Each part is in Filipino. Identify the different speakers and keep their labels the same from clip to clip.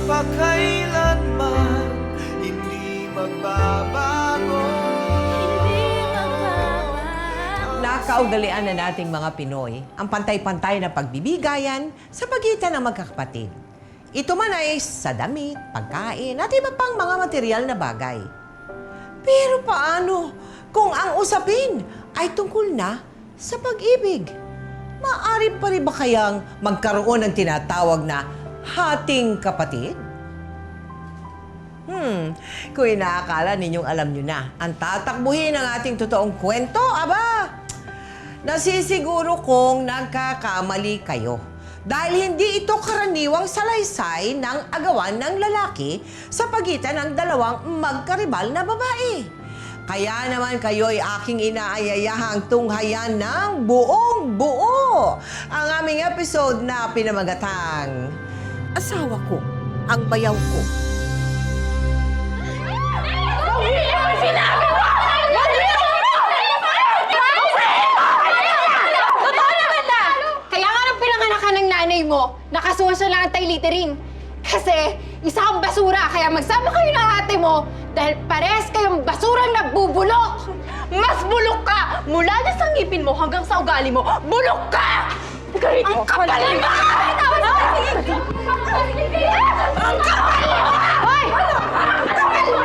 Speaker 1: magpakailanman hindi magbabago.
Speaker 2: Nakaugalian na nating mga Pinoy ang pantay-pantay na pagbibigayan sa pagitan ng magkakapatid. Ito man ay sa damit, pagkain at iba pang mga material na bagay. Pero paano kung ang usapin ay tungkol na sa pag-ibig? Maaari pa rin ba kayang magkaroon ng tinatawag na hating kapatid? Kung inaakala ninyong alam nyo na ang tatakbuhin ng ating totoong kwento, aba, nasisiguro kong nagkakamali kayo. Dahil hindi ito karaniwang salaysay ng agawan ng lalaki sa pagitan ng dalawang magkaribal na babae. Kaya naman kayo'y aking inaayayahang tunghayan ng buong-buo ang aming episode na pinamagatang Asawa Ko, Ang Bayaw Ko.
Speaker 3: Sinabi mo! Totoo naman na! Kaya nga nung pinanganak ka ng nanay mo, nakasuhan siya lang ang tailiterin. Kasi isa kang basura, kaya magsama kayo ng ate mo dahil parehas kayong basurang nabubulok! Mas bulok ka! Mula na sa ngipin mo hanggang sa ugali mo, bulok ka! Ang kapal mo! Ang kapal mo! Hoy! Ang kapal mo!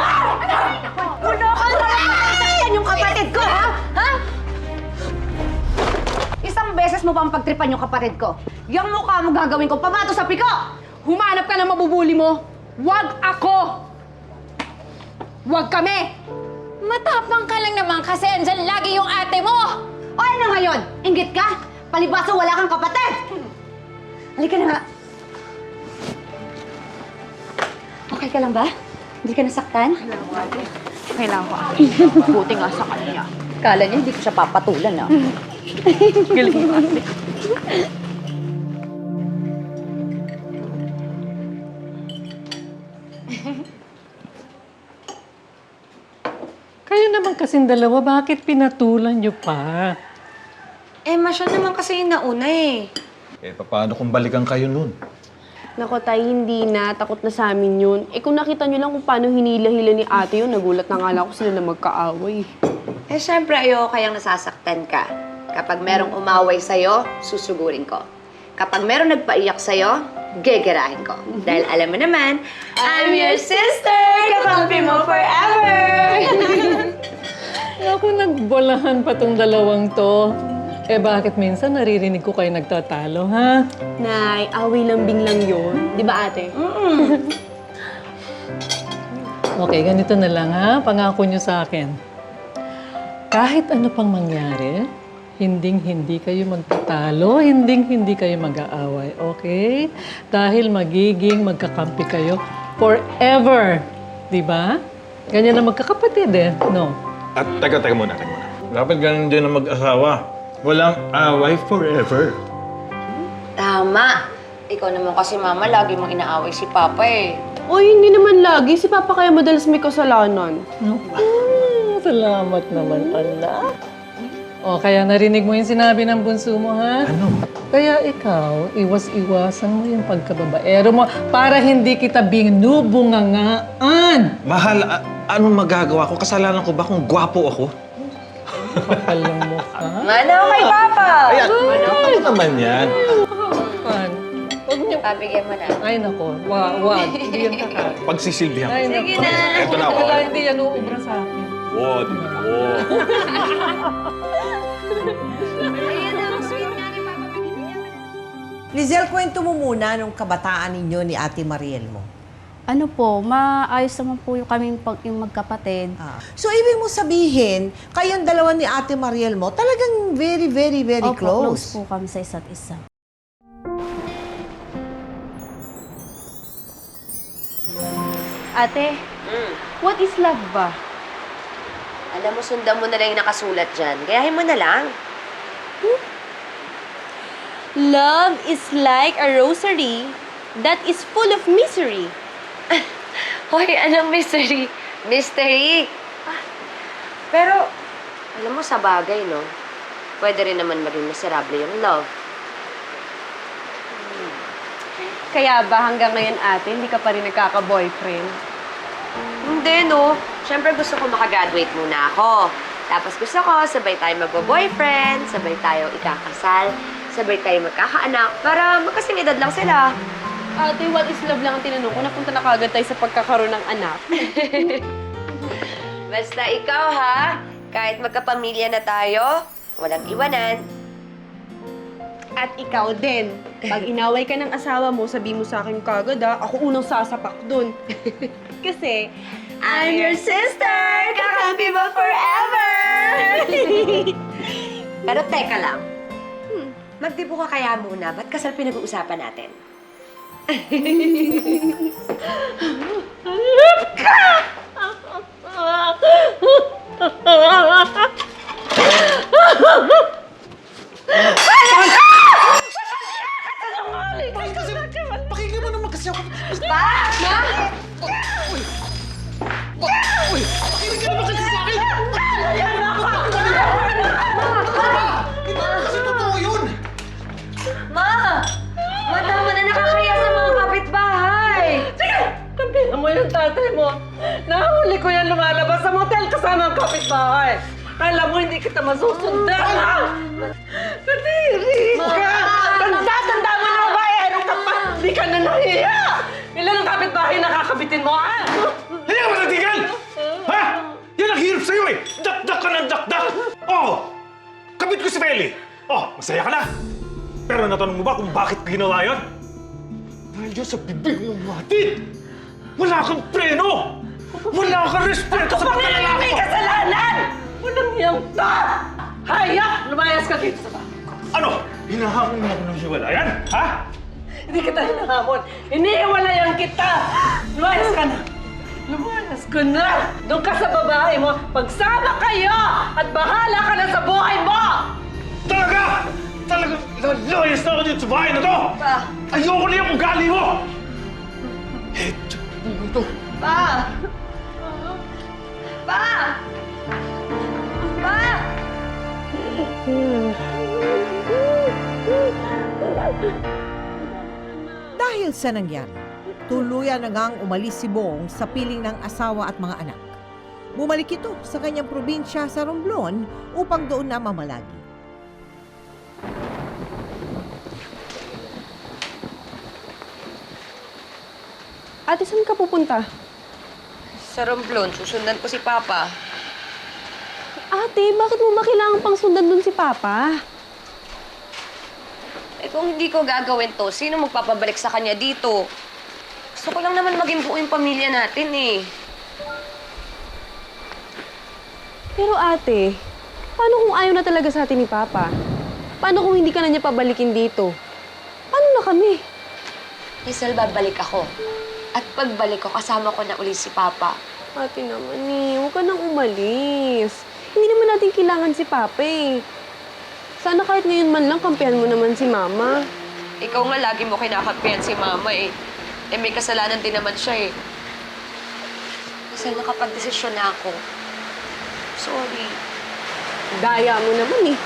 Speaker 3: Saktan yung kapatid ko, ha? Ha? Isang beses mo pa ang pagtripan yung kapatid ko. Yung mukha mo gagawin ko, pamato sa piko! Humanap ka ng mabubuli mo. Huwag ako! Huwag kami! Matapang ka lang naman kasi andyan lagi yung ate mo! O ano ngayon? Inggit ka? Palibasa wala kang kapatid! Halika na nga. Okay ka lang ba? Hindi ka nasaktan? Kailangan ko ate. Buti nga sa kanya. Kala niya hindi ko siya papatulan, ah. Galing mo ate.
Speaker 4: Kayo naman kasing dalawa, bakit pinatulan niyo pa?
Speaker 5: Siya naman kasi yung nauna eh.
Speaker 6: Paano kung balikan kayo nun?
Speaker 7: Nako tay, hindi na. Takot na sa amin yun. Kung nakita nyo lang kung paano hinila-hila ni ate yun, nagulat na nga lang ako sila na magkaaway.
Speaker 5: Siyempre ayoko kayang nasasaktan ka. Kapag merong umaway sa'yo, susugurin ko. Kapag merong nagpaiyak sa'yo, gegerahin ko. Dahil alam mo naman, I'm your sister! Kakampi mo forever!
Speaker 4: Ako nagbolahan pa tong dalawang to. Bakit minsan naririnig ko kayo nagtatalo, ha?
Speaker 7: Nay, away lambing lang yun. Di ba ate?
Speaker 4: Okay, ganito na lang, ha? Pangako nyo sa akin. Kahit ano pang mangyari, hinding-hindi kayo magtatalo, hinding-hindi kayo mag-aaway, okay? Dahil magiging magkakampi kayo forever. Di ba? Ganyan na magkakapatid eh, no?
Speaker 6: At teka muna. Dapat ganun din ang mag-asawa. Walang away forever.
Speaker 5: Tama! Ikaw naman kasi mama, lagi mong inaaway si Papa eh.
Speaker 7: Uy, hindi naman lagi. Si Papa kaya madalas may kasalanan.
Speaker 4: Salamat naman, anak. O, kaya narinig mo yung sinabi ng bunso mo, ha?
Speaker 6: Ano?
Speaker 4: Kaya ikaw, iwas-iwasan mo yung pagkababaero mo para hindi kita binubungangaan.
Speaker 6: Mahal, anong magagawa ko? Kasalanan ko ba kung gwapo ako?
Speaker 4: Kapal ng mukha.
Speaker 5: Mana kay Papa!
Speaker 6: Ayan, ano naman yan?
Speaker 4: Kan. Huwag niyo.
Speaker 5: Pabigyan mo na.
Speaker 4: Ay, nako. Wag. Hindi yan kakain.
Speaker 6: Pagsisilbihan ko.
Speaker 4: Ay,
Speaker 5: Sige
Speaker 4: nako.
Speaker 5: na.
Speaker 6: Eto na ako.
Speaker 4: Hindi yan uubra sa akin.
Speaker 6: Wow, tingnan mo.
Speaker 5: Ayan na, ang sweet nga ni Papa.
Speaker 2: Lizelle, kwento mo muna nung kabataan ninyo ni Ate Mariel mo.
Speaker 8: Ano po, maayos naman po yung kaming yung magkapatid.
Speaker 2: So, ibig mo sabihin, kayong dalawa ni Ate Mariel mo, talagang very, very, very
Speaker 8: Opo, close po kami sa isa't isa.
Speaker 7: Ate, what is love ba?
Speaker 5: Alam mo, sundan mo na lang yung nakasulat dyan. Gayahin mo na lang.
Speaker 7: Love is like a rosary that is full of misery.
Speaker 5: Hoy, anong mystery? Mystery! Pero, alam mo, sa bagay, no? Pwede rin naman maging miserable yung love.
Speaker 7: Kaya ba hanggang ngayon ate, hindi ka pa rin nagkaka-boyfriend?
Speaker 5: Hindi, no. Siyempre gusto ko makagraduate muna ako. Tapos gusto ko, sabay tayo magbo-boyfriend, sabay tayo ikakasal, sabay tayo magkakaanak, para magkasing edad lang sila.
Speaker 7: Ate, what is love lang ang tinanong ko. Napunta na kagad tayo sa pagkakaroon ng anak.
Speaker 5: Basta ikaw, ha? Kahit magkapamilya na tayo, walang iwanan.
Speaker 7: At ikaw din. Pag inaway ka ng asawa mo, sabi mo sa akin kagad ako unang sasapak dun. Kasi,
Speaker 5: I'm your sister! Kakampi mo forever! Pero teka lang. Magdibo ka kaya muna? Ba't kasal pinag-uusapan natin?
Speaker 1: Pakinggan mo naman kasi ako. Kasi totoo yun.
Speaker 5: Ma! Tama na nakakaya sa mga kapitbahay!
Speaker 4: Sige! Kampihan mo yung tatay mo. Nahuli ko yan lumalabas sa motel kasama ang kapitbahay. Alam mo, hindi kita masusundan. Kadiri ka! Tanda-tanda mo na babae! Anong kapal? Hindi ka na nahiya! Ilan ang kapitbahay nakakabitin mo, ha?
Speaker 6: Hindi ka matatigil! Ha? Yan ang hirap sa'yo eh! Dakdak ka ng dakdak! Oh! Kabit ko si Feli! Oh, masaya ka na! Pero natanong mo ba kung bakit ginawa yun? Dahil dyan sa bibig mong matid! Wala kang preno! Wala kang respeto sa pagkalalaki
Speaker 4: May
Speaker 6: ko!
Speaker 4: kasalanan! Walang iyang ta! Hayop! Lumayas ka dito sa bahay ko.
Speaker 6: Ano? Hinahamon mo ako ng hiwalayan? Ha?
Speaker 4: Hindi kita hinahamon. Iniiwalayan kita! Lumayas ka na! Lumayas ka na! Doon ka sa babae mo, pagsama kayo! At bahala ka na sa buhay mo!
Speaker 6: Talaga! Talaga! Lalayas na ako dito sa bahay na to! Ayoko na yung ugali mo! Ito! Ito!
Speaker 5: Pa! Pa! Pa!
Speaker 2: Dahil sa nangyari, tuluyan na ngang umalis si Bong sa piling ng asawa at mga anak. Bumalik ito sa kanyang probinsya sa Romblon upang doon na mamalagi.
Speaker 7: Ate, saan ka pupunta?
Speaker 5: Sa Romblon, susundan ko si Papa.
Speaker 7: Ate, bakit mo ba kailangan pang sundan dun si Papa?
Speaker 5: Eh kung hindi ko gagawin to, sino magpapabalik sa kanya dito? Gusto ko lang naman maging buo yung pamilya natin eh.
Speaker 7: Pero ate, paano kung ayaw na talaga sa atin ni Papa? Paano kung hindi ka na niya pabalikin dito? Paano na kami?
Speaker 5: Hazel, babalik ako. At pagbalik ko, kasama ko na ulit si Papa.
Speaker 7: Ate naman huwag ka nang umalis. Hindi naman natin kailangan si Papa eh. Sana kahit ngayon man lang, kampihan mo naman si Mama.
Speaker 5: Ikaw nga lagi mo kinakampihan si Mama eh. Eh may kasalanan din naman siya eh. Hazel, nakapag-desisyon na ako. Sorry.
Speaker 7: Daya mo naman eh.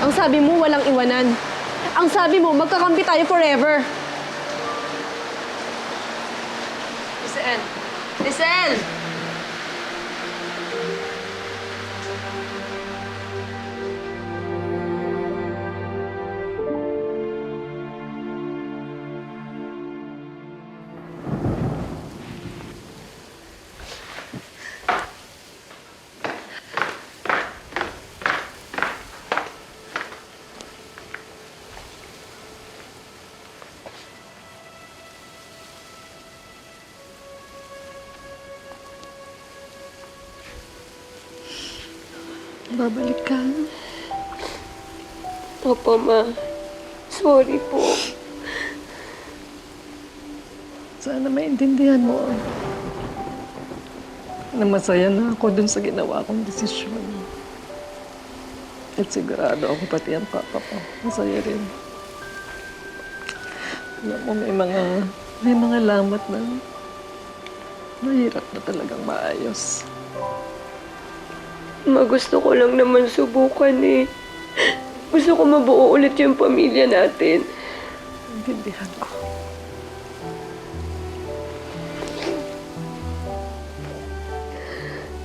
Speaker 7: Ang sabi mo, walang iwanan. Ang sabi mo, magkakampi tayo forever.
Speaker 5: Hazel! Hazel!
Speaker 7: Babalik ka. Opo, Ma. Sorry po.
Speaker 4: Sana maintindihan mo na masaya na ako dun sa ginawa kong desisyon. At sigurado ako pati ang papa ko. Masaya rin. Alam mo, may mga lamat na mahirap na talagang maayos.
Speaker 7: Ma, gusto ko lang naman subukan eh. Gusto ko mabuo ulit yung pamilya natin. Naiintindihan ko.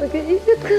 Speaker 7: Mag-iingat ka.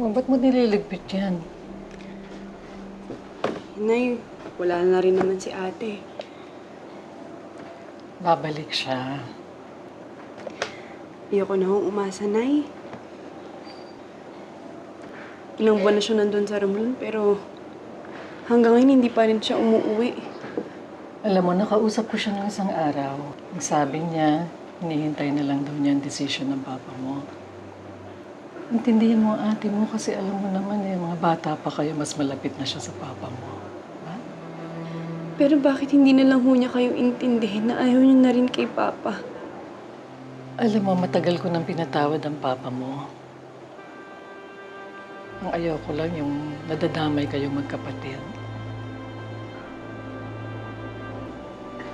Speaker 4: Oh, ba't mo nililigpit yan?
Speaker 7: Nay, wala na rin naman si ate.
Speaker 4: Babalik siya.
Speaker 7: Ayoko na hong umasa, Nay. Ilang buwan na siya nandun sa Romblon, pero hanggang ngayon hindi pa rin siya umuwi.
Speaker 4: Alam mo, nakausap ko siya ng isang araw. Ang sabi niya, hinihintay na lang daw niya ang desisyon ng papa mo. Intindihin mo ang ate mo kasi alam mo naman mga bata pa kayo, mas malapit na siya sa papa mo. Diba?
Speaker 7: Pero bakit hindi na lang ho niya kayo intindihin na ayaw niyo na rin kay Papa?
Speaker 4: Alam mo, matagal ko nang pinatawad ang papa mo. Ang ayaw ko lang yung nadadamay kayong magkapatid.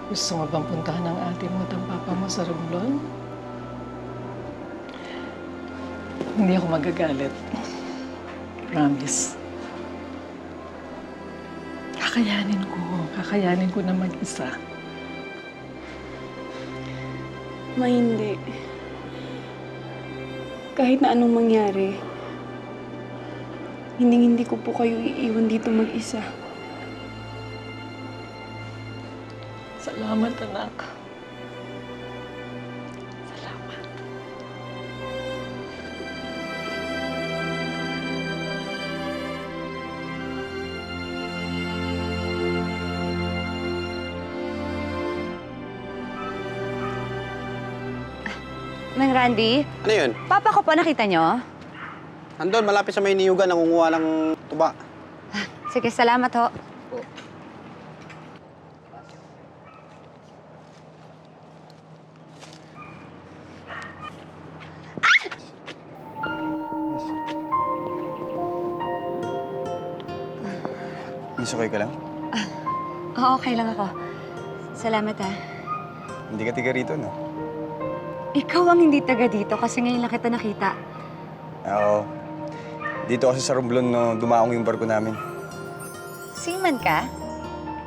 Speaker 4: Gusto mo bang puntahan ng ate mo at ang papa mo sa Romblon? Hindi ako magagalit. Promise. Kakayanin ko na mag-isa.
Speaker 7: Hindi. Kahit na anong mangyari, hindi ko po kayo iiwan dito mag-isa.
Speaker 4: Salamat, anak. Salamat.
Speaker 5: Mang Randy,
Speaker 1: Ano yun?
Speaker 5: papa ko po, nakita nyo?
Speaker 1: Andun, malapit sa may niyugan, nangunguha ng tuba.
Speaker 5: Sige, salamat ho.
Speaker 1: Miss, okay ka lang?
Speaker 5: Oo, okay lang ako. Salamat ha.
Speaker 1: Hindi ka tiga rito, no?
Speaker 5: Ikaw ang hindi taga dito kasi ngayon lang kita nakita.
Speaker 1: Oo. Dito kasi sa Romblon, no, dumaong yung barko namin.
Speaker 5: Seaman ka?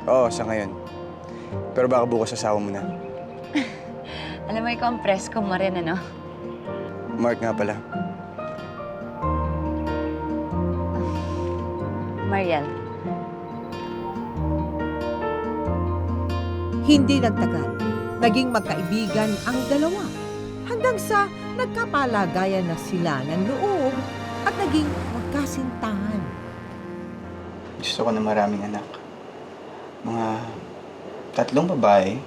Speaker 1: Oo, sa ngayon. Pero baka bukas asawa mo na.
Speaker 5: Alam mo, ikaw ang presko mo rin, ano?
Speaker 1: Mark nga pala.
Speaker 5: Mariel.
Speaker 2: Hindi nagtagal, naging magkaibigan ang dalawa. Hanggang sa nagkapalagayan na sila ng loob at naging magkasintahan.
Speaker 1: Gusto ko na maraming anak. Mga 3 babae,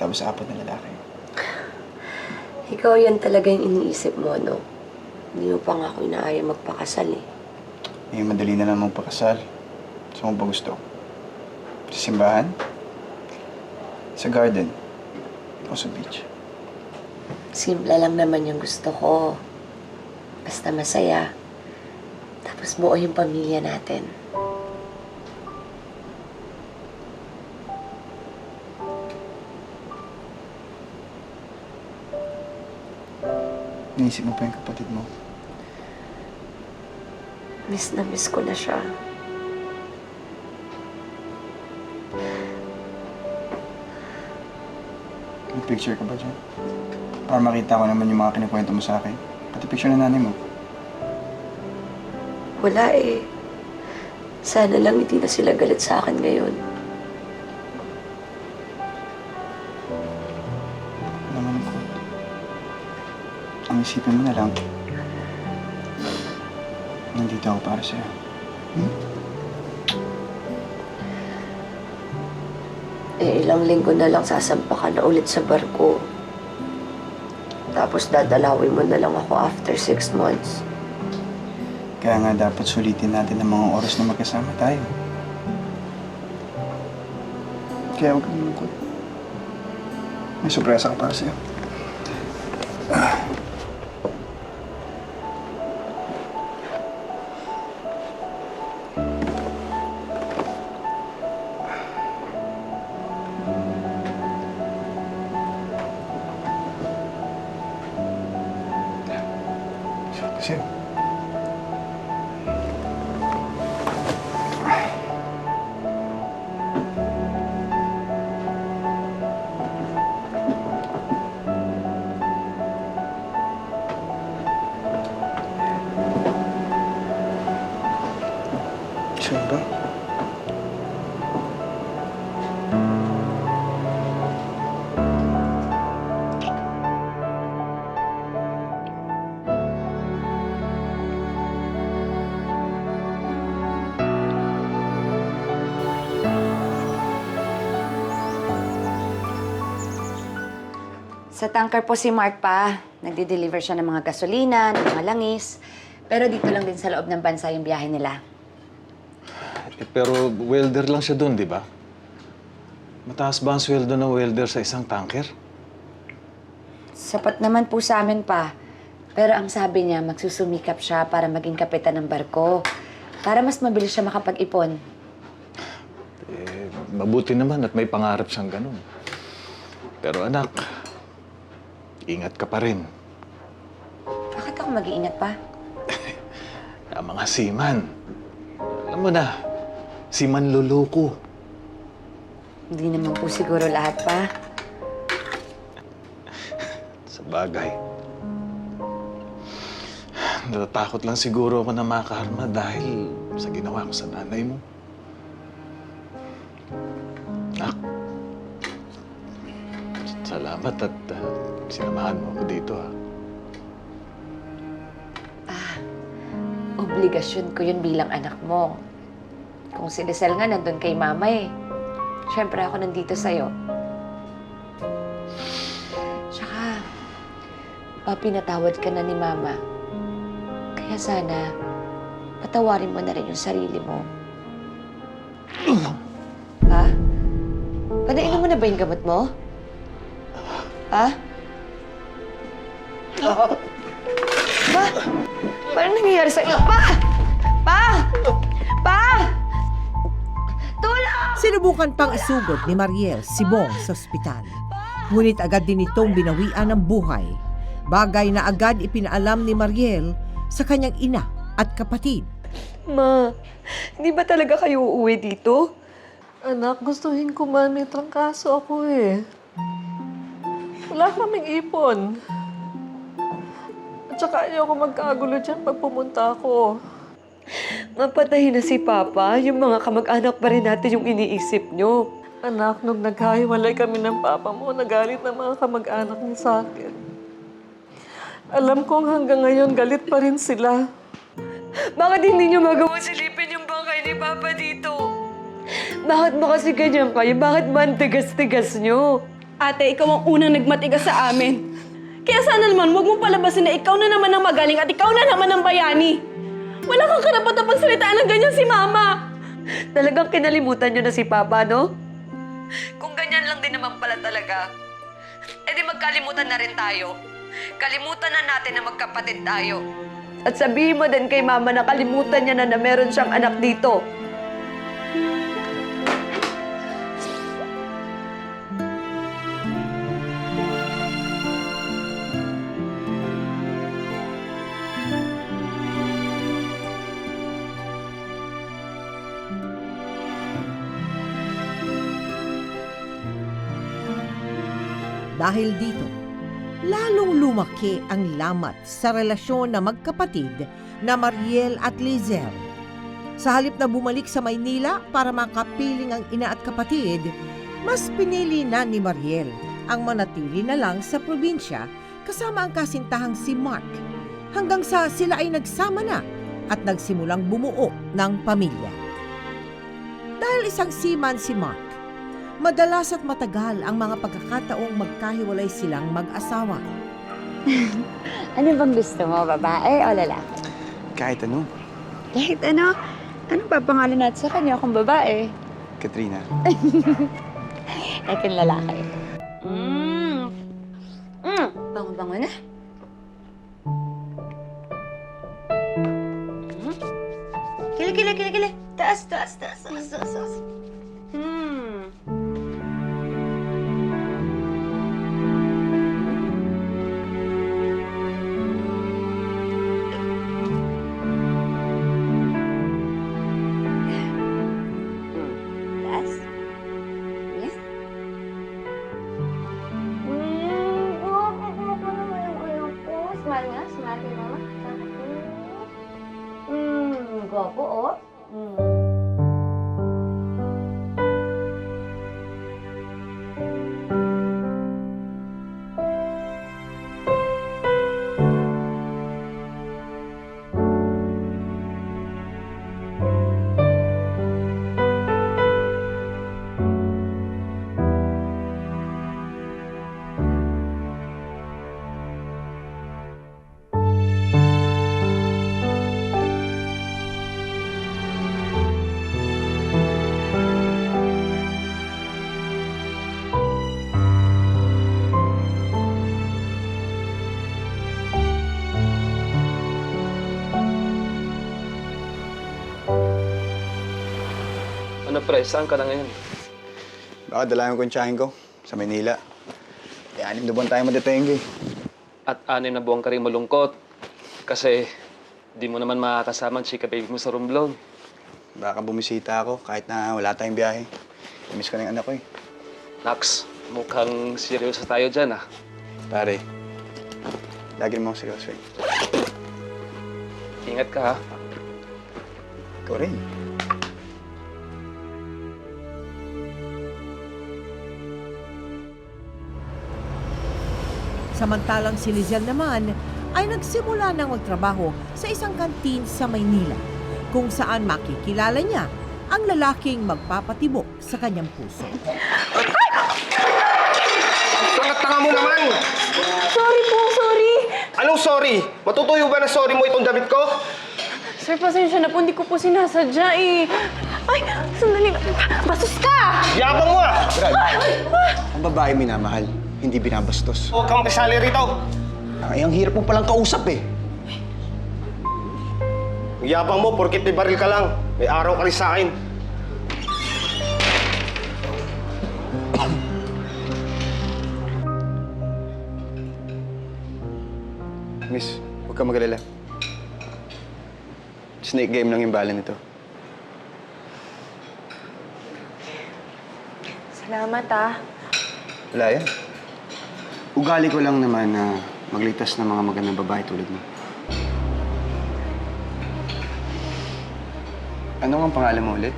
Speaker 1: tapos 4 na lalaki.
Speaker 9: Ikaw yan talaga yung iniisip mo, no? Hindi mo pa nga ako inaaya magpakasal, eh.
Speaker 1: Eh, madali na lang magpakasal. Saan mo ba gusto? Sa simbahan? Sa garden? O sa beach?
Speaker 9: Simple lang naman yung gusto ko. Basta masaya. Tapos buo yung pamilya natin.
Speaker 1: Naisip mo pa yung kapatid mo.
Speaker 9: Miss na miss ko na siya.
Speaker 1: May picture ka ba dyan? Para makita ko naman yung mga kinikwento mo sa akin. Pati picture ng nanay mo.
Speaker 9: Wala eh. Sana lang hindi na sila galit sa akin ngayon.
Speaker 1: Naman ko. Ang isipin mo na lang, nandito ako para sa'yo.
Speaker 9: Eh, ilang linggo na lang sasampa ka na ulit sa barko. Tapos dadalawin mo na lang ako after 6 months.
Speaker 1: Kaya nga dapat sulitin natin ang mga oras na magkasama tayo. Kaya huwag kang malungkot. May sorpresa ka para sa'yo. Kasi, sure ba?
Speaker 5: Sa tanker po si Mark pa. Nagde-deliver siya ng mga gasolina, ng mga langis. Pero dito lang din sa loob ng bansa yung biyahe nila.
Speaker 6: Pero welder lang siya doon, di ba? Mataas ba ang sweldo ng welder sa isang tanker?
Speaker 5: Sapat naman po sa amin pa. Pero ang sabi niya, magsusumikap siya para maging kapitan ng barko. Para mas mabilis siya makapag-ipon.
Speaker 6: Mabuti naman at may pangarap siyang ganun. Pero anak, ingat ka pa rin.
Speaker 5: Bakit ako mag-iingat pa?
Speaker 6: Ang mga seaman. Alam mo na, seaman luloko.
Speaker 5: Hindi naman po siguro lahat pa.
Speaker 6: Sa bagay. Natatakot lang siguro ako na makaharma dahil sa ginawa ko sa nanay mo. Nak, salamat at sinamahan mo ako dito, ha?
Speaker 5: Obligasyon ko yun bilang anak mo. Kung si Lisel nga nandun kay mama eh. Siyempre ako nandito sa'yo. Tsaka, pinatawad ka na ni mama. Kaya sana, patawarin mo na rin yung sarili mo. Ha? Panainom mo na ba yung gamot mo? Ha? Pa? Paano nangyayari sa'yo? Pa! Pa! Pa! Tulong!
Speaker 2: Sinubukan pang isugod ni Mariel si Bong sa ospital. Ngunit agad din itong binawian ng buhay. Bagay na agad ipinaalam ni Mariel sa kanyang ina at kapatid.
Speaker 9: Ma, hindi ba talaga kayo uuwi dito?
Speaker 4: Anak, gustuhin ko man. May trangkaso ako eh. Wala kaming ipon. At saka ayoko magkagulo dyan pag pumunta ako.
Speaker 9: Mapatayin na si Papa, yung mga kamag-anak pa rin natin yung iniisip nyo.
Speaker 4: Anak, nung nagkahiwalay kami ng papa mo, nagalit ng mga kamag-anak niya sa akin. Alam kong hanggang ngayon galit pa rin sila.
Speaker 9: Bakit hindi nyo magawa silipin yung bangkay ni Papa dito? Bakit ba kasi ganyan kayo? Bakit ba ang tigas-tigas nyo?
Speaker 7: Ate, ikaw ang unang nagmatigas sa amin. Kaya sana naman, huwag mong palabasin na ikaw na naman ang magaling at ikaw na naman ang bayani. Wala kang karapat-dapat pagsalitaan ng ganyan si Mama.
Speaker 9: Talagang kinalimutan nyo na si Papa, no? Kung ganyan lang din naman pala talaga, edi magkalimutan na rin tayo. Kalimutan na natin na magkapatid tayo. At sabihin mo din kay Mama na kalimutan niya na meron siyang anak dito.
Speaker 2: Dahil dito, lalong lumaki ang lamat sa relasyon na magkapatid na Mariel at Lizel. Sa halip na bumalik sa Maynila para makapiling ang ina at kapatid, mas pinili na ni Mariel ang manatili na lang sa probinsya kasama ang kasintahang si Mark hanggang sa sila ay nagsama na at nagsimulang bumuo ng pamilya. Dahil isang seaman si Mark, madalas at matagal ang mga pagkakataong magkahiwalay silang mag-asawa.
Speaker 5: Ano bang gusto mo, babae o lalaki?
Speaker 1: Kahit ano,
Speaker 5: Kahit ano, anong papangalan natin sa kanya kung babae?
Speaker 1: Katrina.
Speaker 5: Ay, kung lalaki. Bango-bango na. Kili. Taas. Taas. Yan. Smile nga. Smile kay mama. Gwapo, oh.
Speaker 10: Ano pre, saan ka na ngayon?
Speaker 1: Baka dalayan ko yung tiyahin ko sa Manila. 6 na buwan tayo madetenge.
Speaker 10: At 6 na buwan ka rin malungkot. Kasi di mo naman makakasama ang chika baby mo sa Romblon.
Speaker 1: Baka bumisita ako kahit na wala tayong biyahe. Miss ko na yung anak ko eh.
Speaker 10: Nax, mukhang seryoso tayo dyan ah.
Speaker 1: Pare, lagi mo seryoso eh.
Speaker 10: Ingat ka ha.
Speaker 1: Ikaw rin.
Speaker 2: Samantalang si Lizel naman ay nagsimula ng magtrabaho sa isang kantin sa Maynila kung saan makikilala niya ang lalaking magpapatibok sa kanyang puso.
Speaker 11: Tanga mo naman!
Speaker 7: Sorry.
Speaker 11: Anong sorry? Matutuyo ba na sorry mo itong damit ko?
Speaker 7: Sir, pasensya na po. Hindi ko po sinasadya eh. Ay, sandali. Bastos ka!
Speaker 11: Yabang mo ah!
Speaker 1: Ang babae minamahal, hindi binabastos.
Speaker 11: Huwag kang makisali rito.
Speaker 1: Ay, ang hirap mo palang kausap eh.
Speaker 11: Yabang mo, porkit may baril ka lang. May araw ka rin sa akin.
Speaker 1: Miss, huwag ka mag-alala. Snake game lang yung bala nito.
Speaker 7: Salamat ah.
Speaker 1: Wala yan. Ugali ko lang naman na magligtas ng mga magandang babae tulad mo. Ano ang pangalan mo ulit?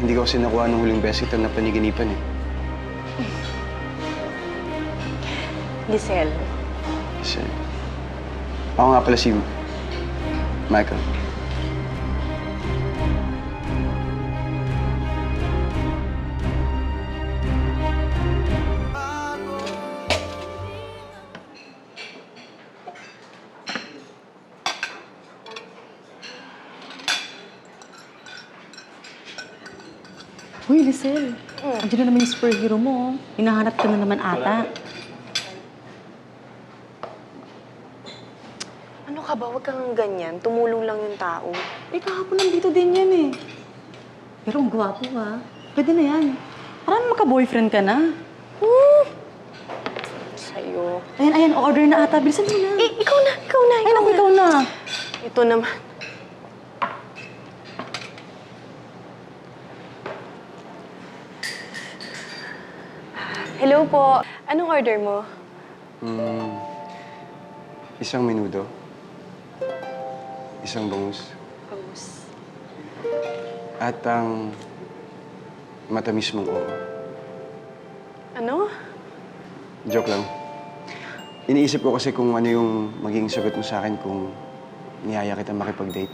Speaker 1: Hindi ko kasi nakuha ng huling beses ito na paniginipan eh.
Speaker 7: Giselle.
Speaker 1: Kasi... Ako nga pala si... Michael.
Speaker 12: Uy, Lisel. Andiyan na naman yung superhero mo. Hinahanap ka na naman ata.
Speaker 7: Ano ka Aba, huwag kang ganyan. Tumulong lang yung tao.
Speaker 12: Eh, kahapon nandito din yan eh. Pero ang gwapo ha. Pwede na yan. Parang maka-boyfriend ka na.
Speaker 7: Sa'yo.
Speaker 12: Ayan, order na ata. Bilisan mo na.
Speaker 7: Eh, ikaw na.
Speaker 12: Ay, naku, ikaw na.
Speaker 7: Ito naman. Hello po. Anong order mo?
Speaker 1: Isang menudo. Isang bangus.
Speaker 7: Bangus.
Speaker 1: At ang matamis mong oo.
Speaker 7: Ano?
Speaker 1: Joke lang. Iniisip ko kasi kung ano yung magiging sagot mo sa akin kung niyaya kita makipag-date.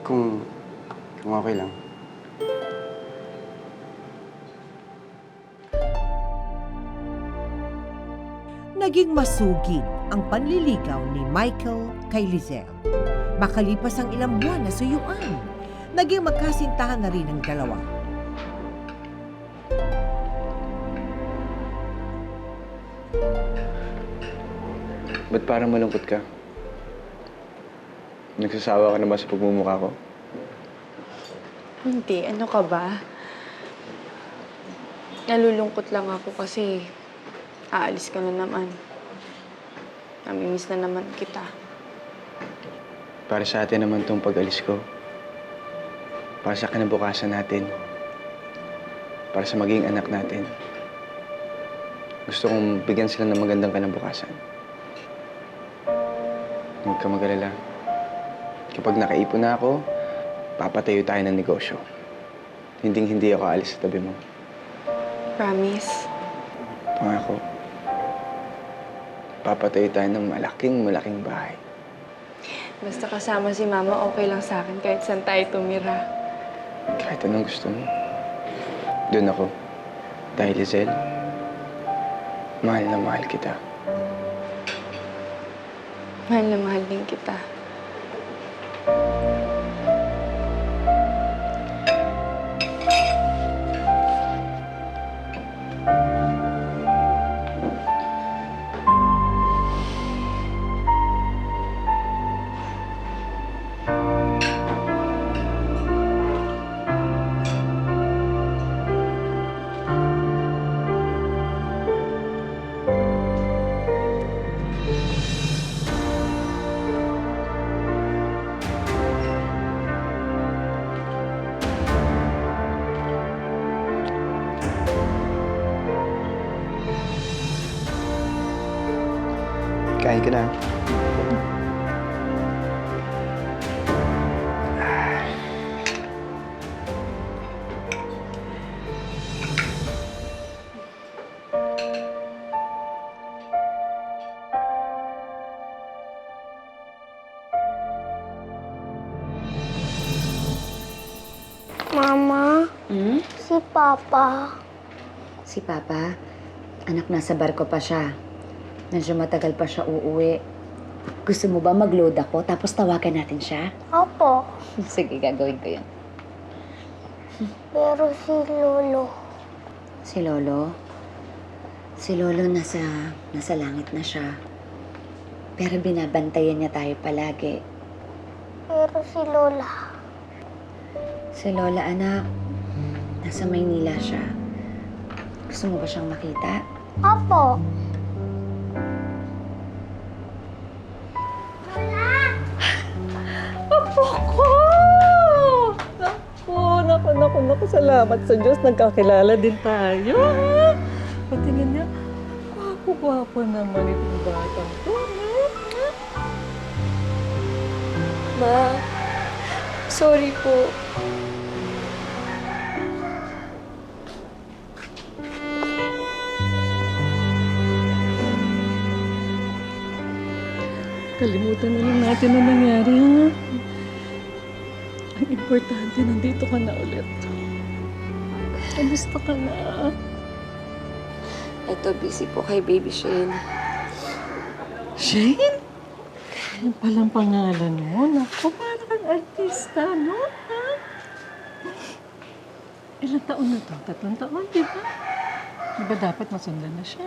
Speaker 1: Kung okay lang.
Speaker 2: Naging masugid ang panliligaw ni Michael kay Lizelle. Makalipas ang ilang buwan na suyuan, naging magkasintahan na rin ang dalawa.
Speaker 1: Ba't parang malungkot ka? Nagsasawa ka na ba sa pagmumukha ko?
Speaker 7: Hindi. Ano ka ba? Nalulungkot lang ako kasi aalis ka na naman. Namimiss na naman kita.
Speaker 1: Para sa atin naman tong pag-alis ko. Para sa kinabukasan natin. Para sa magiging anak natin. Gusto kong bigyan sila ng magandang kinabukasan. Huwag ka mag-alala. Kapag nakaipon na ako, papatayo tayo ng negosyo. Hinding-hindi ako alis sa tabi mo.
Speaker 7: Promise?
Speaker 1: Pangako. Papatayo tayo ng malaking bahay.
Speaker 7: Basta kasama si Mama, okay lang sa akin kahit saan tayo tumira.
Speaker 1: Kahit anong gusto mo. Doon ako. Dahil, Lizelle, mahal na mahal kita.
Speaker 7: Mahal na mahal din kita.
Speaker 1: Kain ka na.
Speaker 8: Mama, si Papa.
Speaker 5: Si Papa, anak, nasa barko pa siya. Medyo matagal pa siya uuwi. Gusto mo ba mag-load ako tapos tawagan natin siya?
Speaker 8: Opo,
Speaker 5: Sige, gagawin ko yun.
Speaker 8: pero si Lolo.
Speaker 5: Si Lolo? Si Lolo nasa langit na siya. Pero binabantayan niya tayo palagi.
Speaker 8: Pero si Lola.
Speaker 5: Si Lola, anak, nasa Maynila siya. Gusto mo ba siyang makita?
Speaker 8: Opo.
Speaker 4: Apo ko! Naku, salamat sa Diyos. Nagkakilala din tayo, ha? Patingin niya, gwapo naman itong batang to, ha?
Speaker 7: Ma, sorry po.
Speaker 4: Kalimutan na lang natin ang nangyari, ha? Ang importante, nandito ka na ulit. Kamusta ka na?
Speaker 7: Eto, busy po kay Baby Shane.
Speaker 4: Shane? Yan palang pangalan mo. Naku, parang kang artista, no? Ha? Ilang taon na to? 3 taon, di ba? Di ba dapat masundan na siya?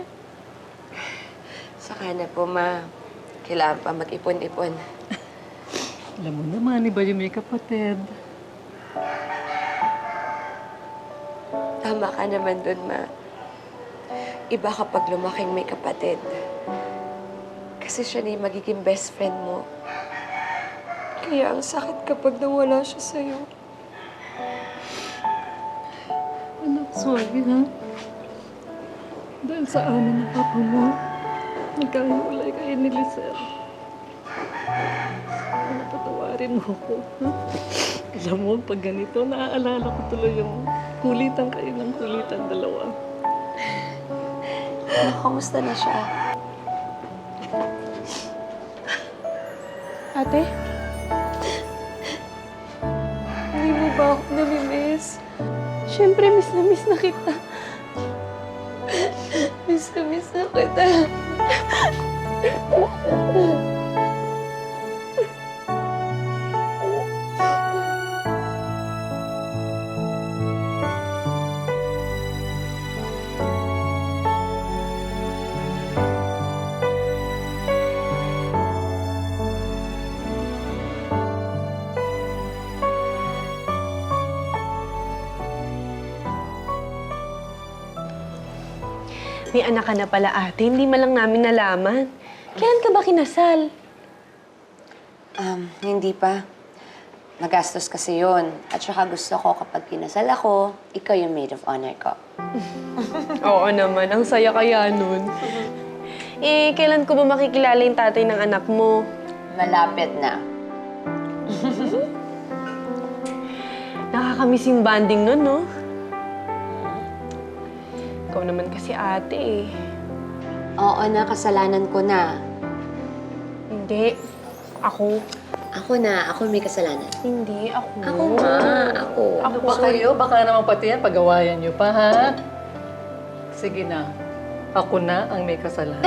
Speaker 7: Saka na po, Ma.
Speaker 5: Kailangan pa mag-ipon-ipon.
Speaker 4: Alam mo naman, iba yung may kapatid.
Speaker 5: Tama ka naman dun, Ma. Iba kapag lumaking may kapatid. Kasi siya na yung magiging best friend mo. Kaya ang sakit kapag nawala siya sa'yo.
Speaker 4: Anak, sorry ha. Dahil sa amin ng papa mo, nagkahiwalay kayo ni Lisel. Ano, patawarin mo ko, ha? Alam mo, pag ganito, naaalala ko tuloy yung kulitan kayo ng kulitan dalawa.
Speaker 5: Kamusta na siya?
Speaker 7: Ate? Hindi mo ba ako namimiss? Siyempre, miss na kita. Miss na kita. May anak ka na pala, ate. Hindi man lang namin nalaman. Kailan ka ba kinasal?
Speaker 5: Hindi pa. Magastos kasi yun. At saka gusto ko kapag kinasal ako, ikaw yung maid of honor ko.
Speaker 7: Oo naman. Ang saya kaya nun. Eh, kailan ko ba makikilala yung tatay ng anak mo?
Speaker 5: Malapit na.
Speaker 7: Nakakamiss yung banding nun, no? Ikaw naman kasi ate, eh.
Speaker 5: Oo na, kasalanan ko na.
Speaker 7: Hindi. Ako.
Speaker 5: Ako na, ako may kasalanan.
Speaker 7: Hindi, ako.
Speaker 5: Ako nga, ako.
Speaker 4: Ano ba kayo? Baka naman pati yan, pagawayan niyo pa, ha? Sige na. Ako na ang may kasalanan.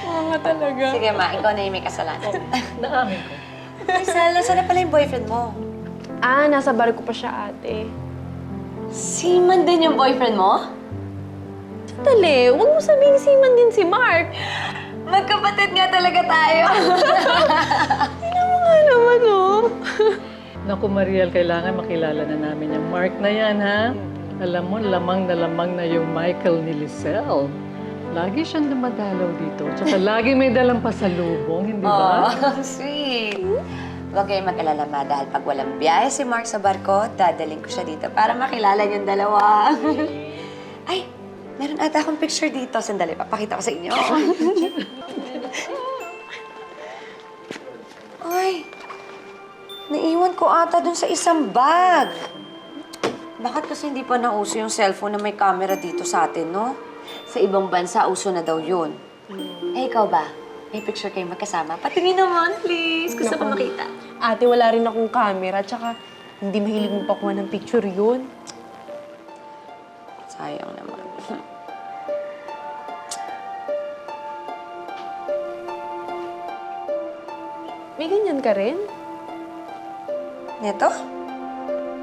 Speaker 7: Oo nga talaga.
Speaker 5: Sige ma, ikaw na yung may kasalanan.
Speaker 4: Naamin ko.
Speaker 5: Marcel, saan na pala yung boyfriend mo?
Speaker 7: Ah, nasa bar ko pa siya, ate.
Speaker 5: Seaman din yung boyfriend mo?
Speaker 7: Dali, huwag mo sabihin Seaman din si Mark.
Speaker 5: Magkapatid nga talaga tayo.
Speaker 7: Tingnan mo nga naman, oh.
Speaker 4: Naku, Mariel, kailangan makilala na namin yung Mark na yan, ha? Alam mo, lamang na yung Michael ni Lisel. Lagi siyang dumadalaw dito. Tsaka lagi may dalang pasalubong, hindi ba?
Speaker 5: Oh, sweet. Huwag kayong mag-alala, Ma, dahil pag walang biyahe si Mark sa barko, dadaling ko siya dito para makilala niyong dalawa. Ay, meron ata akong picture dito. Sandali, papakita ko sa inyo. Ay, naiwan ko ata dun sa isang bag. Bakit kasi hindi pa nauso yung cellphone na may camera dito sa atin, no? Sa ibang bansa, uso na daw yun. Eh, ikaw ba? May picture kayo magkasama? Patingin naman, please. Gusto ko makita.
Speaker 7: Ate, wala rin akong camera, tsaka hindi mahilig mo pakuha ng picture yun.
Speaker 5: Sayang naman.
Speaker 7: May ganyan ka rin?
Speaker 5: Neto?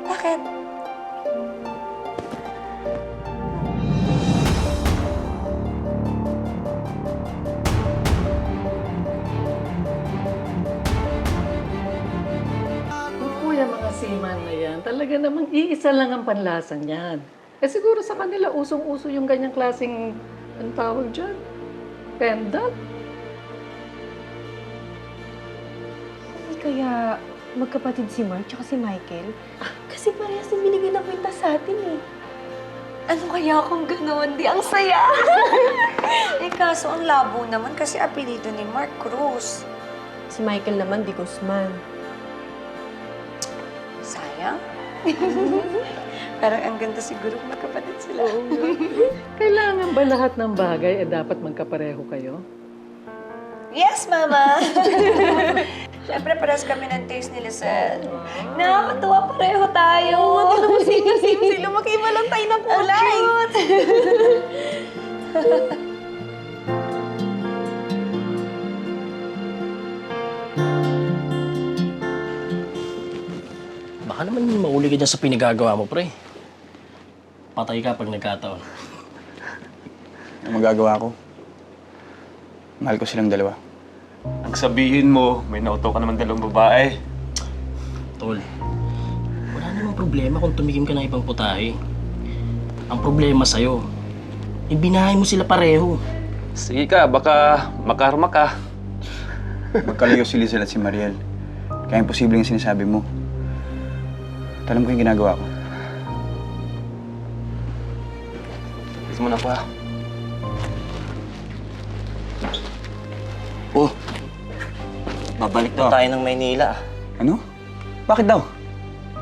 Speaker 5: Bakit?
Speaker 4: Yung mga seaman na yan, talaga namang iisa lang ang panlasa niyan. Eh siguro sa kanila usong-uso yung ganyang klaseng, ang tawag dyan, pendant.
Speaker 7: Hindi kaya magkapatid si Mark tsaka si Michael? Kasi parehas yung binigay ng kwenta sa atin, eh.
Speaker 5: Ano kaya kung gano'n? Di ang saya! Eh kaso ang labo naman kasi apelido ni Mark Cruz.
Speaker 7: Si Michael naman, di Guzman.
Speaker 5: Sayang. Parang ang ganda siguro kung magkapatid sila.
Speaker 4: Kailangan ba lahat ng bagay dapat magkapareho kayo?
Speaker 5: Yes, Mama! Siyempre, parehas kami ng taste ni Lisel. Nakakatuwa, pareho tayo. Oo,
Speaker 7: Tignan mo sila, magkaiba lang tayo ng kulay.
Speaker 13: Baka naman mauli ka dyan sa pinagagawa mo, pre. Patay ka pag nagkataon.
Speaker 1: Ang magagawa ko? Mahal ko silang dalawa.
Speaker 10: Ang sabihin mo, may nauto ka naman dalawang babae.
Speaker 13: Tol, wala namang problema kung tumikim ka ng ibang putahe. Ang problema sa'yo, ibinahay mo sila pareho.
Speaker 10: Sige ka, baka makarma ka.
Speaker 1: Magkalayo si Lizel at si Mariel. Kaya imposible yung sinasabi mo. At alam ko yung ginagawa ko.
Speaker 10: Gusto mo na pa.
Speaker 14: Oh, babalik daw tayo ng Maynila.
Speaker 1: Ano? Bakit daw?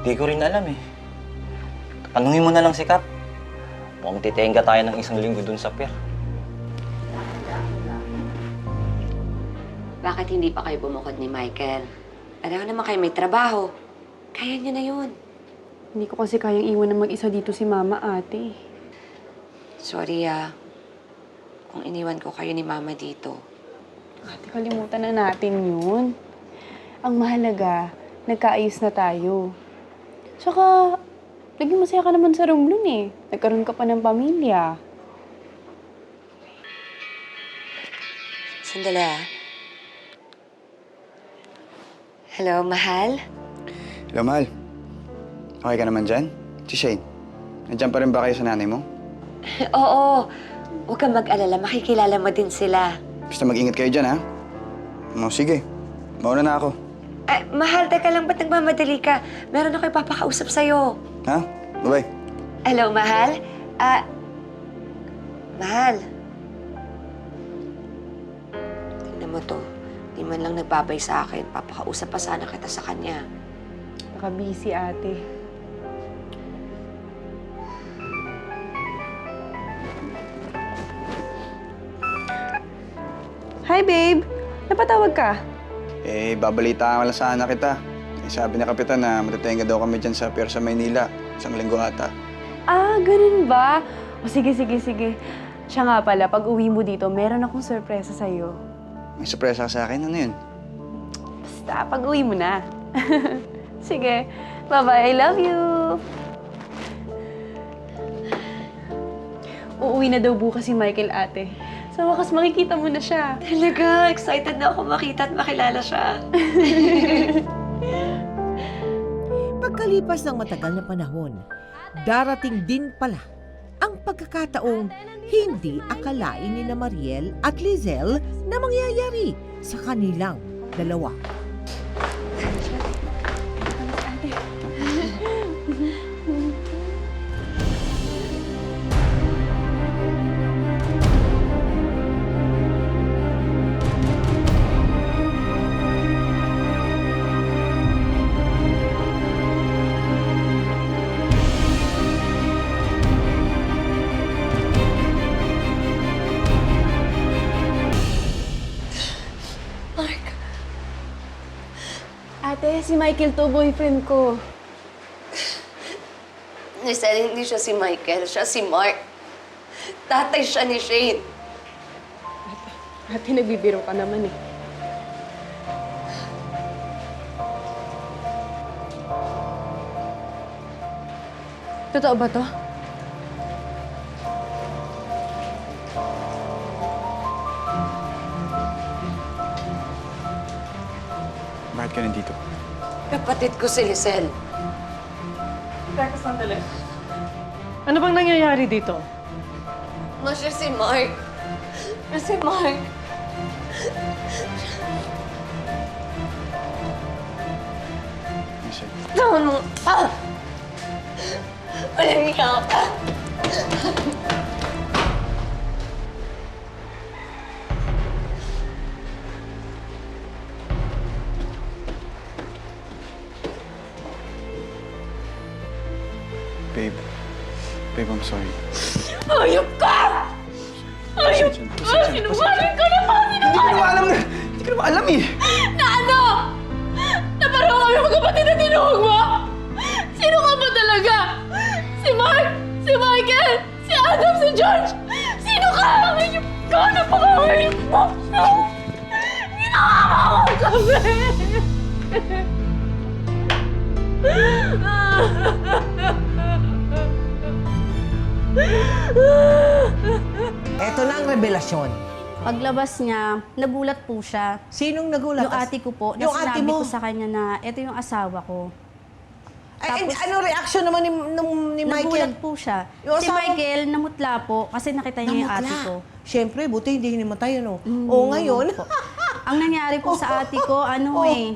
Speaker 14: Di ko rin alam eh. Tanungin mo na lang si Kap. Mukhang titenga tayo ng 1 linggo dun sa pier.
Speaker 5: Bakit hindi pa kayo bumukod ni Michael? Pareho naman kayo may trabaho. Kaya niyo na yun.
Speaker 7: Hindi ko kasi kayang iwan na mag-isa dito si Mama, ate.
Speaker 5: Sorry kung iniwan ko kayo ni Mama dito.
Speaker 7: Ate, kalimutan na natin yun. Ang mahalaga, nagkaayos na tayo. Tsaka, naging masaya ka naman sa room nun eh. Nagkaroon ka pa ng pamilya.
Speaker 5: Sandali Hello, mahal?
Speaker 1: Hello, mahal. Okay ka naman dyan? Si Shane, nandiyan pa rin ba kayo sa nanay mo?
Speaker 5: Oo. Huwag kang mag-alala. Makikilala mo din sila.
Speaker 1: Basta mag-ingat kayo dyan, ha? No, sige. Mauna na ako.
Speaker 5: Mahal, teka lang. Ba't nagmamadali ka? Meron ako ipapakausap sa'yo.
Speaker 1: Ha? Bye-bye.
Speaker 5: Hello, mahal? Mahal. Tingnan mo to. Di man lang nagbabay sa akin. Papakausap pa sana kita sa kanya.
Speaker 7: Baka busy, ate. Hi, babe. Napatawag ka?
Speaker 1: Babalitaan lang sana kita. Sabi ni Kapitan na matatenga daw kami dyan sa pier sa Maynila. 1 linggo ata.
Speaker 7: Ah, ganun ba? O sige. Siya nga pala, pag uwi mo dito, meron akong sorpresa sa'yo.
Speaker 1: May sorpresa ka sa akin? Ano yun?
Speaker 7: Basta, pag uwi mo na. Sige. Bye-bye. I love you. Uuwi na daw bukas si Michael, ate. Sa wakas, makikita mo na siya.
Speaker 5: Talaga, excited na ako makita at makilala siya.
Speaker 2: Pagkalipas ng matagal na panahon, darating din pala ang pagkakataong hindi akalain ni na Mariel at Lizel na mangyayari sa kanilang dalawa.
Speaker 7: Ate, si Michael to, boyfriend ko.
Speaker 5: Lisel, hindi siya si Michael. Siya si Mark. Tatay siya ni Shane.
Speaker 7: Ate, nagbibiro ka naman eh. Totoo ba to?
Speaker 1: Bakit ka nandito?
Speaker 5: Kapatid ko si Lisel.
Speaker 4: Teka, sandali. Ano bang nangyayari dito?
Speaker 5: Ma, siya si Mark. Siya si Mark.
Speaker 1: Lizel.
Speaker 5: Tawan mo. Walang ikaw ka.
Speaker 1: Babe. Babe, I'm sorry.
Speaker 5: Ayok ka! Ayok ka! Sinungaling ka naman!
Speaker 1: Hindi ko naman alam na... Hindi ko naman alam eh!
Speaker 7: Na ano? Na pareho kami magkapatid na tinuhog mo? Sino ka ba talaga? Si Mark? Si Michael? Si Adam? Si George? Sino ka? Ayok ka! Napakahayop mo! Ginawa mo kami!
Speaker 2: Eto na ang revelasyon.
Speaker 8: Paglabas niya, nagulat po siya.
Speaker 2: Sinong nagulat?
Speaker 8: Yung ate ko po, na
Speaker 2: Yung ate
Speaker 8: sinabi
Speaker 2: mo?
Speaker 8: ko sa kanya na ito yung asawa ko.
Speaker 2: Ay,
Speaker 8: Tapos-
Speaker 2: ano reaction naman ni Michael?
Speaker 8: Nagulat po siya.
Speaker 2: Yung
Speaker 8: Si
Speaker 2: asawa-
Speaker 8: Michael, namutla po kasi nakita niya yung ate ko.
Speaker 2: Siyempre, buti hindi hinimatay, ano? Oo, ngayon.
Speaker 8: Po. Ang nangyari po sa ate ko, ano eh,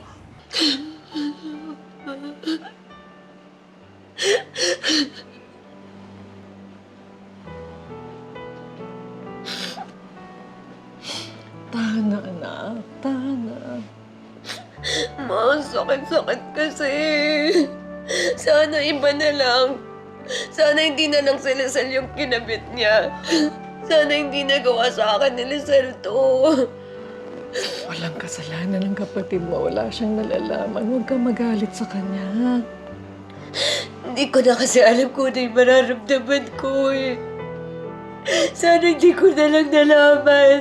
Speaker 4: Tana, anak. Tana.
Speaker 9: Ma, sakit-sakit kasi. Sana iba na lang. Sana hindi na lang si Lizelle yung kinabit niya. Sana hindi nagawa sa akin ni Lizelle to.
Speaker 4: Walang kasalanan ng kapatid mo. Wala siyang nalalaman. Huwag kang magalit sa kanya.
Speaker 9: Hindi ko na kasi alam kung ano yung mararamdaman ko eh. Sana hindi ko na lang nalaman.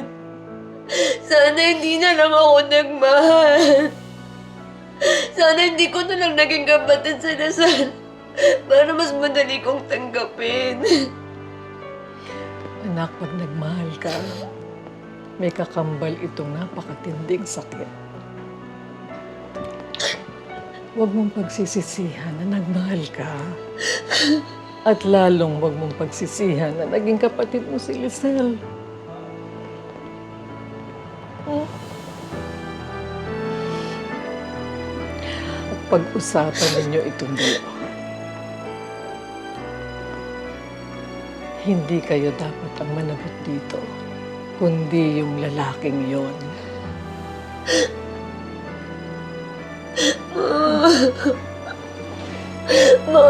Speaker 9: Sana hindi na lang ako nagmahal. Sana hindi ko na lang naging kapatid sa Lizelle para mas madali kong tanggapin.
Speaker 4: Anak, pag nagmahal ka, may kakambal itong napakatinding sakit. Huwag mong pagsisisihan na nagmahal ka. At lalong huwag mong pagsisihan na naging kapatid mo si Lizelle. Pag-usapan ninyo itong dalawa. Hindi kayo dapat ang managot dito, kundi yung lalaking yon.
Speaker 9: Ma.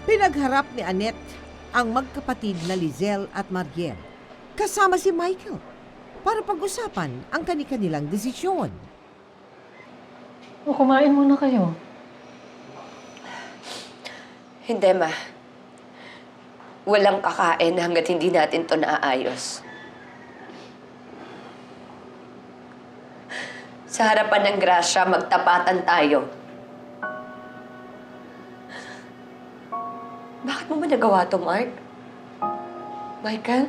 Speaker 2: Pinagharap ni Annette ang magkapatid na Lizelle at Mariel, kasama si Michael, para pag-usapan ang kani-kanilang desisyon.
Speaker 4: O, kumain muna kayo.
Speaker 9: Hindi, Ma. Walang kakain hanggat hindi natin to naayos. Sa harapan ng grasya, magtapatan tayo. Bakit mo ba nagawa to, Mark? Michael?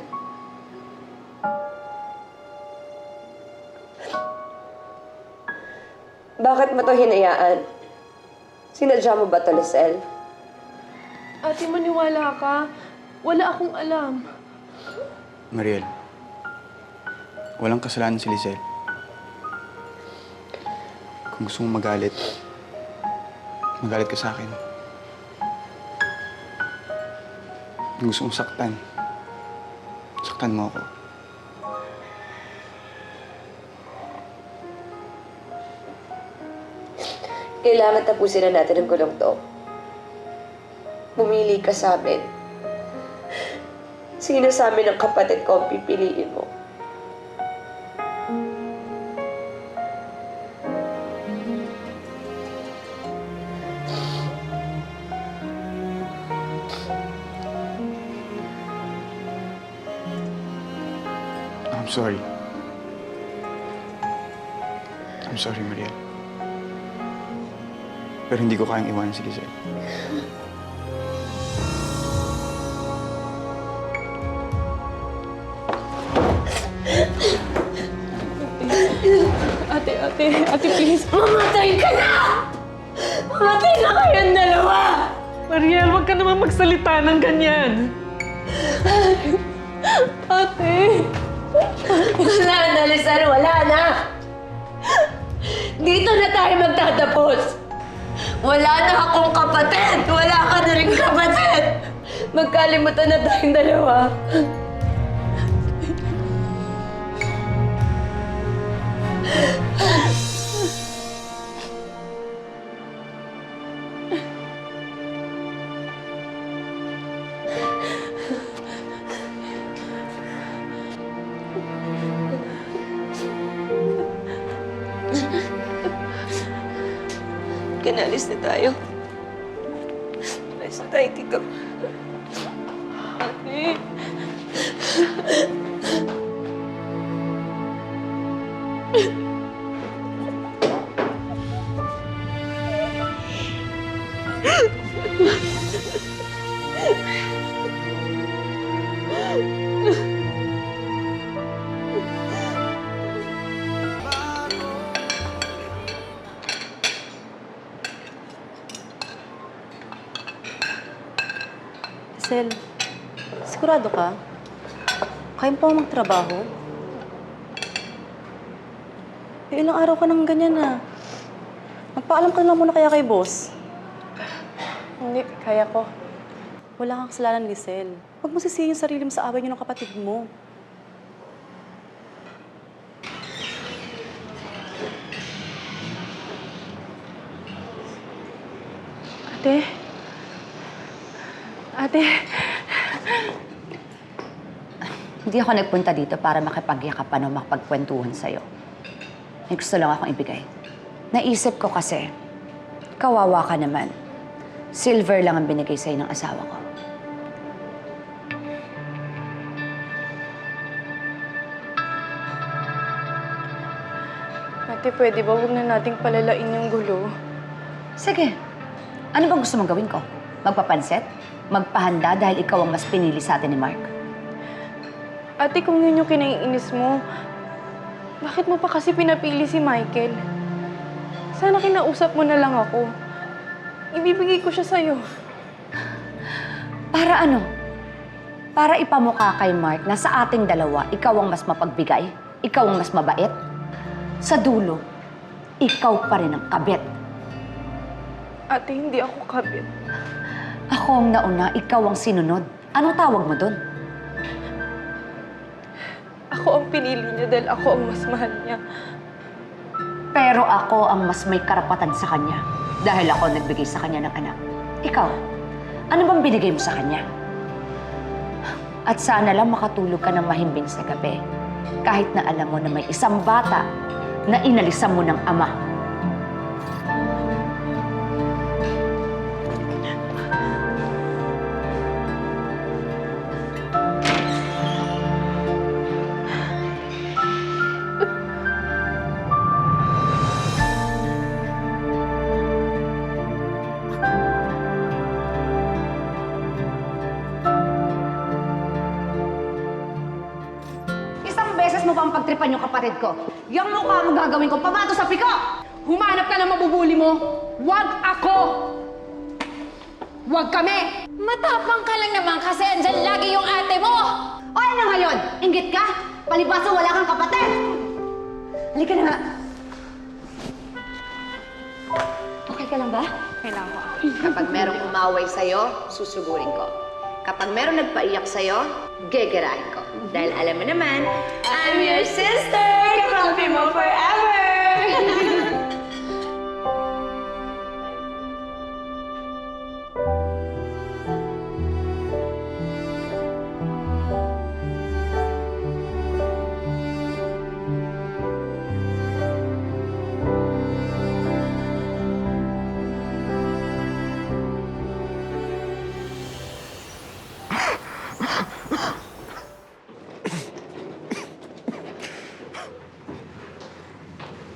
Speaker 9: Bakit mo to hinayaan? Sinadya mo ba to, Lizelle?
Speaker 7: Ate, maniwala ka. Wala akong alam.
Speaker 1: Mariel, walang kasalanan si Lizelle. Kung gusto mong magalit, magalit ka sa akin. Kung gusto mong saktan, saktan mo ako.
Speaker 9: Kailangan tapusin na natin ang gulong to. Pumili ka sa amin. Sino sa amin ang kapatid ko ang pipiliin mo?
Speaker 1: I'm sorry. I'm sorry, Mariel. Pero hindi ko kayang iwanan si Lizelle.
Speaker 7: Ate, please.
Speaker 9: Mamatay ka na! Mamatay na kayong dalawa!
Speaker 4: Mariel, huwag ka naman magsalita ng ganyan.
Speaker 7: Ate.
Speaker 9: Wala na, Lizelle, wala na! Dito na tayo magtatapos! Wala na akong kapatid! Wala ka na rin kapatid! Magkalimutan na tayong dalawa. Kanalis na tayo. Alis na tayo dito.
Speaker 7: Ate.
Speaker 12: Sel, sigurado ka? Kaya pa magtrabaho? Ilang araw ka nang ganyan na. Magpaalam ka lang muna kaya kay boss. Hindi, kaya ko. Wala kang kasalanan, Lisel. Huwag mo sisihin yung sarili mo sa away niyo ng kapatid mo. Ate? Ate?
Speaker 5: Hindi ako nagpunta dito para makipagyakapan o makapagkwentuhan sa'yo. May gusto lang akong ibigay. Naisip ko kasi, kawawa ka naman. Silver lang ang binigay sa'yo ng asawa ko.
Speaker 12: Ate, pwede ba huwag na nating palalain yung gulo?
Speaker 5: Sige. Ano bang gusto mong gawin ko? Magpapanset? Magpahanda dahil ikaw ang mas pinili sa atin ni Mark?
Speaker 12: Ate, kung yun yung kinaiinis mo, bakit mo pa kasi pinapili si Michael? Sana kinausap mo na lang ako. Ibibigay ko siya sa'yo.
Speaker 5: Para ano? Para ipamukha kay Mark na sa ating dalawa, ikaw ang mas mapagbigay? Ikaw ang mas mabait? Sa dulo, ikaw pa rin ang kabit.
Speaker 12: Ate, hindi ako kabit.
Speaker 5: Ako ang nauna, ikaw ang sinunod. Anong tawag mo doon?
Speaker 12: Ako ang pinili niya dahil ako ang mas mahal niya.
Speaker 5: Pero ako ang mas may karapatan sa kanya dahil ako ang nagbigay sa kanya ng anak. Ikaw, ano bang binigay mo sa kanya? At sana lang makatulog ka ng mahimbing sa gabi kahit na alam mo na may isang bata na inalisan mo ng ama. Beses mo pa ang pagtripan yung kapatid ko. Yung mukha mo gagawin ko, pamato sa piko!
Speaker 3: Humanap ka ng mabubuli mo. Huwag ako! Huwag kami!
Speaker 7: Matapang ka lang naman kasi andyan lagi yung ate mo!
Speaker 5: O ano ngayon? Inggit ka? Palibasa wala kang kapatid! Halika na nga. Okay ka lang ba?
Speaker 12: Kailangan ko.
Speaker 5: Kapag merong umaway sa'yo, susugurin ko. Kapag merong nagpaiyak sa'yo, gegerahin ko. Dahil alam mo naman, I'm your sister! Kakampi mo forever!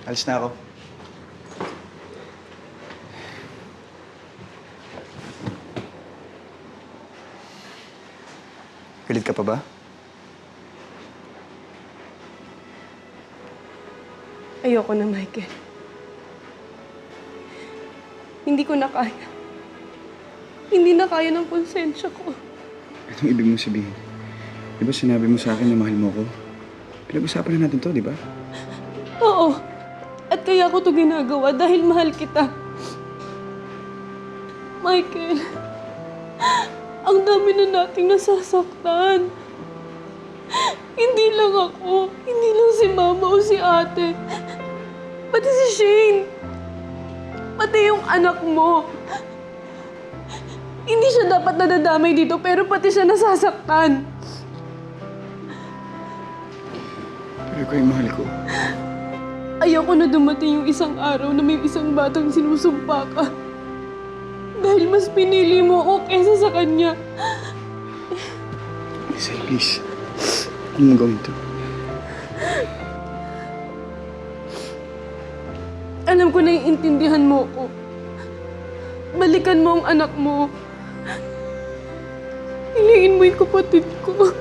Speaker 1: Alis na ako. Galit ka pa ba?
Speaker 12: Ayoko na, Michael. Hindi ko na kaya. Hindi na kaya ng konsensya ko.
Speaker 1: Anong ibig mong sabihin? Di ba sinabi mo sa akin na mahal mo ko? Pinag-usapan na natin to, di ba?
Speaker 12: Oo. At kaya ko to ginagawa dahil mahal kita. Michael, ang dami na nating nasasaktan. Hindi lang ako, hindi lang si Mama o si Ate. Pati si Shane. Pati yung anak mo. Hindi siya dapat nadadamay dito pero pati siya nasasaktan.
Speaker 1: Pero ikaw yung mahal ko.
Speaker 12: Ayoko na dumating yung isang araw na may isang batang sinusumpa ka. Dahil mas pinili mo ako kesa sa kanya.
Speaker 1: Lisa, please. Huwag mo gawin to.
Speaker 12: Alam ko naiintindihan mo ko. Balikan mo ang anak mo. Hilingin mo yung kapatid ko.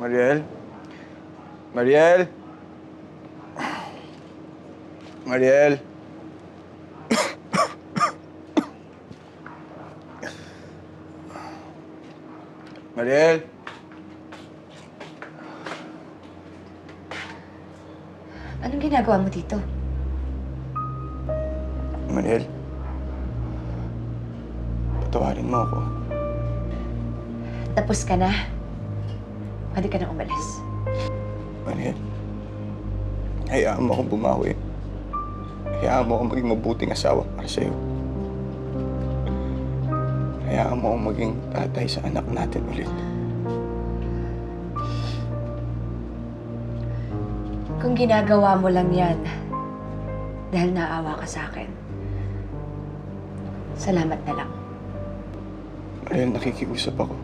Speaker 1: Mariel? Mariel? Mariel? Mariel?
Speaker 5: Anong ginagawa mo dito?
Speaker 1: Mariel? Patawarin mo ako.
Speaker 5: Tapos ka na. Pwede ka na umalis.
Speaker 1: Mariel? Hayaan mo akong bumawi. Hayaan mo akong maging mabuting asawa para sa'yo. Hayaan mo akong maging tatay sa anak natin ulit.
Speaker 5: Kung ginagawa mo lang yan dahil naawa ka sa akin, salamat na lang.
Speaker 1: Mariel, nakikiusap ako.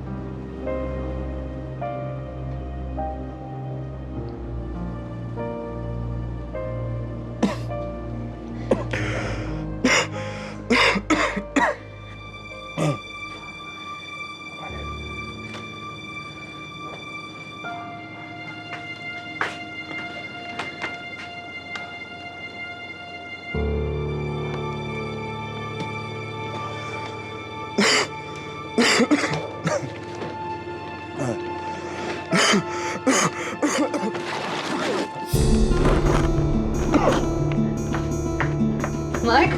Speaker 3: Mark?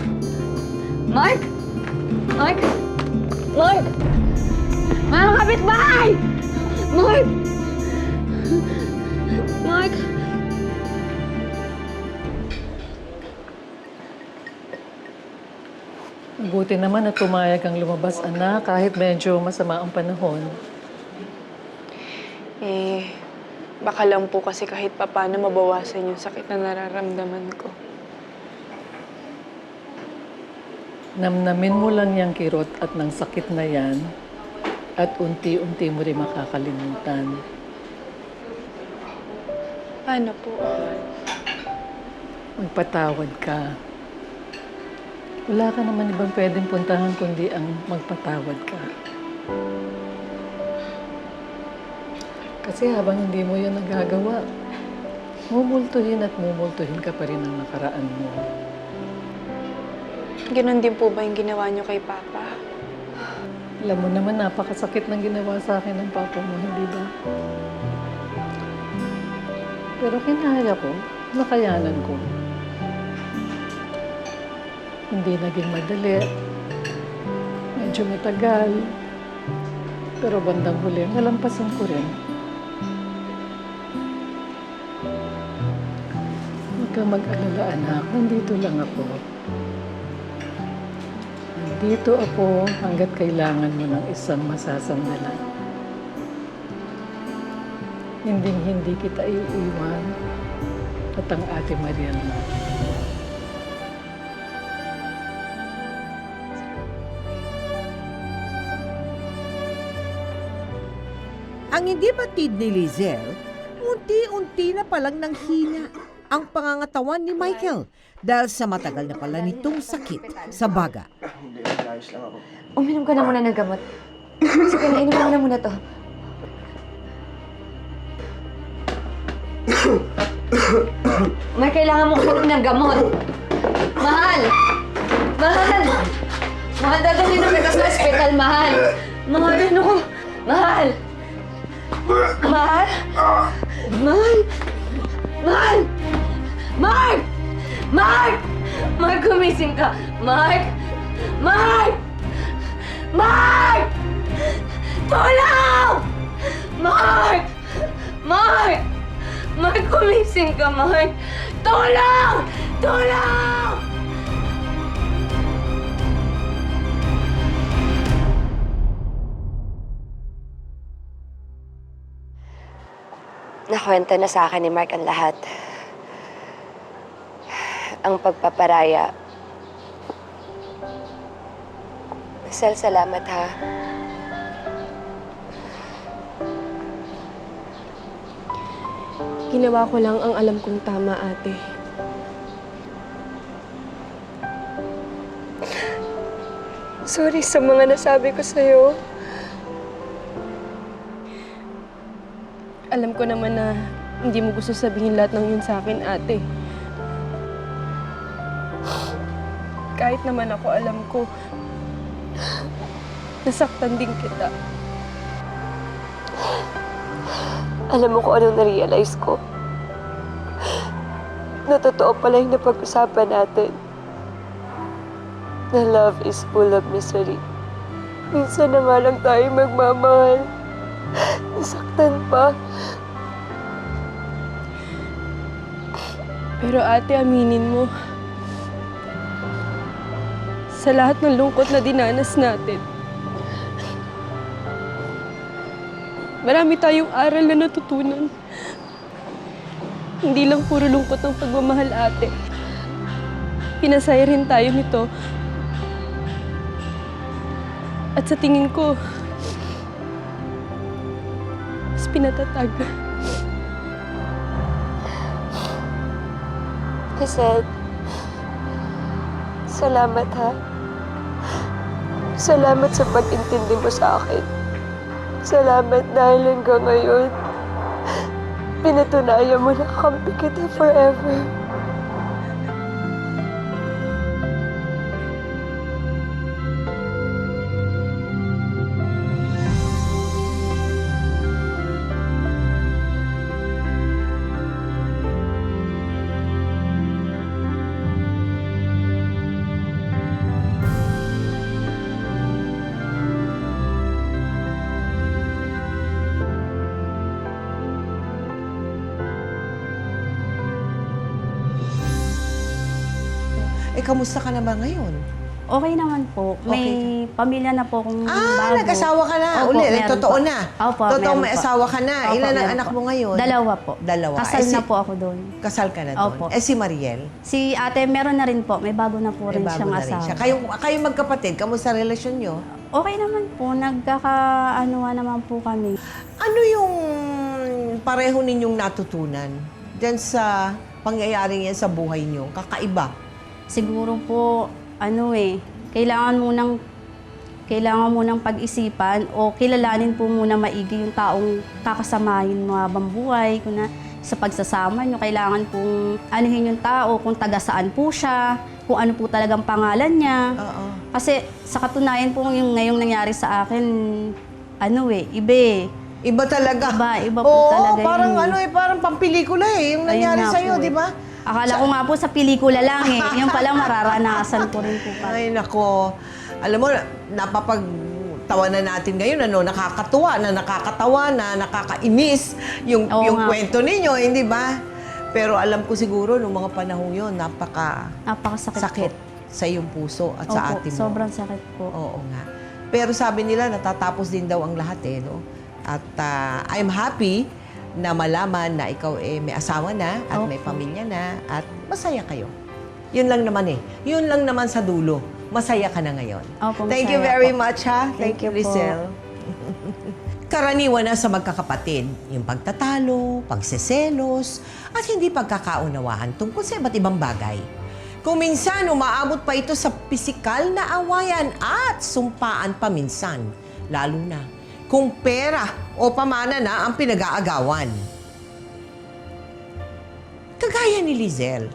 Speaker 3: Mark? Mark? Mark? Mga kapitbahay! Mark! Mark?
Speaker 4: Buti naman na pumayag kang lumabas, anak, kahit medyo masama ang panahon.
Speaker 12: Baka lang po kasi kahit papaano mabawasan yung sakit na nararamdaman ko.
Speaker 4: Namnamin mo lang yung kirot at ng sakit na yan at unti-unti mo rin makakalimutan.
Speaker 12: Paano po?
Speaker 4: Magpatawad ka. Wala ka naman ibang pwedeng puntahan kundi ang magpatawad ka. Kasi habang hindi mo yan nagagawa, mumultuhin at mumultuhin ka pa rin ang nakaraan mo.
Speaker 12: Ganon din po ba yung ginawa niyo kay Papa?
Speaker 4: Alam mo naman, napakasakit ng ginawa sa akin ng papa mo, hindi ba? Pero kinaya ko, nakayanan ko. Hindi naging madali. Medyo matagal. Pero bandang huli, nalampasan ko rin. Huwag kang mag-alala, anak. Nandito lang ako. Nandito ako hanggat kailangan mo ng isang masasandalan. Hindi kita iiwan at ang Ate Mariana.
Speaker 2: Ang hindi batid ni Lizelle, unti-unti na palang nanghina ang pangangatawan ni Michael dahil sa matagal na pala nitong sakit sa baga.
Speaker 11: Hindi, nag-ayos lang ako.
Speaker 5: Uminom ka na muna ng gamot. Sige, nainom mo na muna to. May kailangan mo uminom ng gamot. Mahal! Mahal! Mahal, dadalhin na kita sa ospital, mahal. Mahal, ano ko? Mahal! Mahal! Mahal! Mahal! Mark! Mark! Mark, gumising ka! Mark! Mark! Mark! Tulong! Mark! Mark! Mark, gumising ka, Mark! Tulong! Tulong! Nakwenta na sa akin ni Mark ang lahat. Ang pagpaparaya. Sel, salamat ha.
Speaker 12: Ginawa ko lang ang alam kong tama, ate. Sorry sa mga nasabi ko sa'yo. Alam ko naman na hindi mo gusto sabihin lahat ng yun sa akin, ate. Kahit naman ako, alam ko, nasaktan din kita.
Speaker 9: Alam mo kung anong na-realize ko? Na totoo pala yung napag-usapan natin. Na love is full of misery. Minsan na nga lang tayo magmamahal. Nasaktan pa.
Speaker 12: Pero ate, aminin mo, sa lahat ng lungkot na dinanas natin, marami tayong aral na natutunan. Hindi lang puro lungkot ng pagmamahal, ate. Pinasaya rin tayo nito. At sa tingin ko, mas pinatatag.
Speaker 9: Hazel, salamat ha. Salamat sa pag-intindi mo sa akin. Salamat dahil hanggang ngayon, pinatunayan mo na kampi kita forever.
Speaker 2: Kamusta ka na ba ngayon?
Speaker 8: Okay naman po. May pamilya na po akong bago.
Speaker 2: Nag-asawa ka na.
Speaker 8: Opo,
Speaker 2: Uli,
Speaker 8: meron
Speaker 2: totoo
Speaker 8: po.
Speaker 2: na.
Speaker 8: Opo,
Speaker 2: Totoo
Speaker 8: meron
Speaker 2: may
Speaker 8: po.
Speaker 2: asawa ka na.
Speaker 8: Opo,
Speaker 2: Ilan ang
Speaker 8: meron
Speaker 2: anak
Speaker 8: po.
Speaker 2: mo ngayon?
Speaker 8: Dalawa po.
Speaker 2: Dalawa.
Speaker 8: Kasal
Speaker 2: si-
Speaker 8: na po ako doon.
Speaker 2: Kasal ka na doon?
Speaker 8: Opo.
Speaker 2: Si Mariel?
Speaker 8: Si ate, meron na rin po. May bago na po rin
Speaker 2: Bago
Speaker 8: siyang
Speaker 2: na rin
Speaker 8: asawa.
Speaker 2: siya. Kayo magkapatid, kamusta relasyon nyo?
Speaker 8: Okay naman po. Nagkakaanuwa naman po kami.
Speaker 2: Ano yung pareho ninyong natutunan dyan sa pangyayaring yan sa buhay nyo? Kakaiba?
Speaker 8: Siguro po, kailangan munang pag-isipan o kilalanin po muna maigi yung taong kakasamahin mo habang buhay. Sa pagsasama nyo, kailangan pong anuhin yung tao, kung taga saan po siya, kung ano po talagang pangalan niya. Kasi sa katunayan po yung ngayong nangyari sa akin,
Speaker 2: Iba talaga.
Speaker 8: Iba po talaga
Speaker 2: parang
Speaker 8: yun.
Speaker 2: parang pampelikula yung nangyari sa'yo, di ba?
Speaker 8: Akala ko nga po sa pelikula lang Yung pala mararanasan ko rin po.
Speaker 2: Ay, nako. Alam mo, napapagtawanan natin ngayon, nakakatuwa na, nakakatawa na, nakakainis yung kwento ninyo, hindi ba? Pero alam ko siguro, nung mga panahon yun, napakasakit sa iyong puso at sa ate mo.
Speaker 8: Sobrang sakit po.
Speaker 2: Oo nga. Pero sabi nila, natatapos din daw ang lahat no? At I'm happy na malaman na ikaw may asawa na at may pamilya na at masaya kayo. Yun lang naman Yun lang naman sa dulo. Masaya ka na ngayon. Thank you very much, ha? Thank you, Rizel. Karaniwan na sa magkakapatid, yung pagtatalo, pagseselos, at hindi pagkakaunawaan tungkol sa iba't ibang bagay. Kung minsan umaabot pa ito sa pisikal na awayan at sumpaan paminsan, lalo na kung pera o pamana na ang pinag-aagawan. Kagaya ni Lizelle,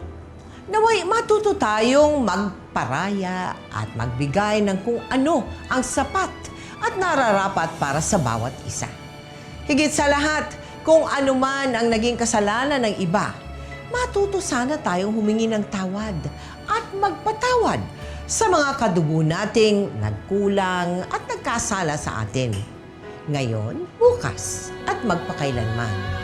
Speaker 2: naway matuto tayong magparaya at magbigay ng kung ano ang sapat at nararapat para sa bawat isa. Higit sa lahat, kung ano man ang naging kasalanan ng iba, matuto sana tayong humingi ng tawad at magpatawad sa mga kadugo nating nagkulang at nagkasala sa atin. Ngayon, bukas at magpakailanman.